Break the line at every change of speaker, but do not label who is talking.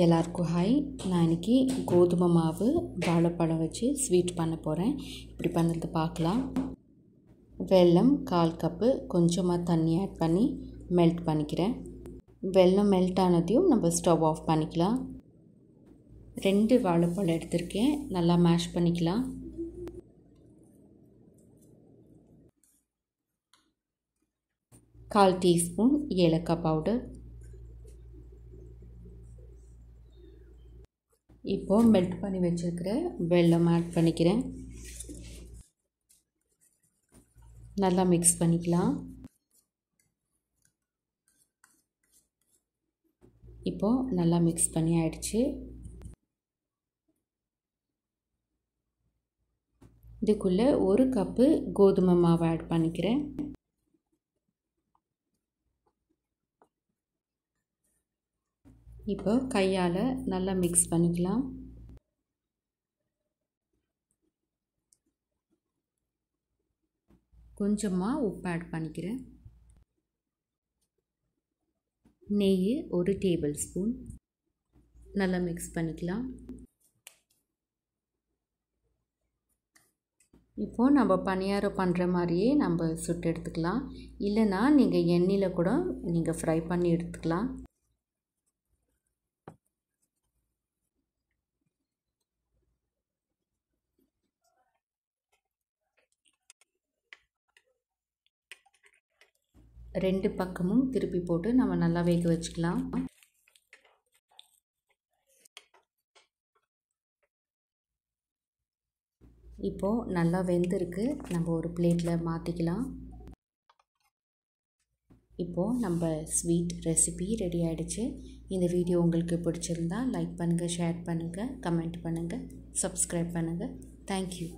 எல்லாருக்கும் ஹாய். நான் இன்றைக்கி கோதுமை மாவு வாழைப்பழம் வச்சு ஸ்வீட் பண்ண போகிறேன். இப்படி பண்ணுறது பார்க்கலாம். வெல்லம் 1/4 கப்பு, கொஞ்சமாக தண்ணி ஆட் பண்ணி மெல்ட் பண்ணிக்கிறேன். வெல்லம் மெல்ட் ஆனதையும் நம்ம ஸ்டவ் ஆஃப் பண்ணிக்கலாம். 2 வாழைப்பழம் எடுத்திருக்கேன், நல்லா மேஷ் பண்ணிக்கலாம். கால் டீஸ்பூன் ஏலக்காய் பவுடர். இப்போது மெல்ட் பண்ணி வச்சுருக்கிற வெல்லம் ஆட் பண்ணிக்கிறேன். நல்லா மிக்ஸ் பண்ணிக்கலாம். இப்போது நல்லா மிக்ஸ் பண்ணி ஆயிடுச்சு. இதுக்குள்ளே 1 கப்பு கோதுமை மாவு ஆட் பண்ணிக்கிறேன். இப்போ கையால் நல்லா மிக்ஸ் பண்ணிக்கலாம். கொஞ்சமாக உப்பு ஆட் பண்ணிக்கிறேன். நெய் 1 டேபிள் ஸ்பூன். நல்லா மிக்ஸ் பண்ணிக்கலாம். இப்போது நம்ம பணியாரம் பண்ணுற மாதிரியே நம்ம சுட்டு எடுத்துக்கலாம். இல்லைன்னா நீங்கள் எண்ணெயில் கூட நீங்கள் ஃப்ரை பண்ணி எடுத்துக்கலாம். ரெண்டு பக்கமும் திருப்பி போட்டு நம்ம நல்லா வேக வச்சுக்கலாம். இப்போது நல்லா வெந்திருக்கு, நம்ம ஒரு பிளேட்டில் மாற்றிக்கலாம். இப்போது நம்ம ஸ்வீட் ரெசிபி ரெடி ஆகிடுச்சு. இந்த வீடியோ உங்களுக்கு பிடிச்சிருந்தா லைக் பண்ணுங்கள், ஷேர் பண்ணுங்கள், கமெண்ட் பண்ணுங்கள், சப்ஸ்கிரைப் பண்ணுங்கள். தேங்க்யூ.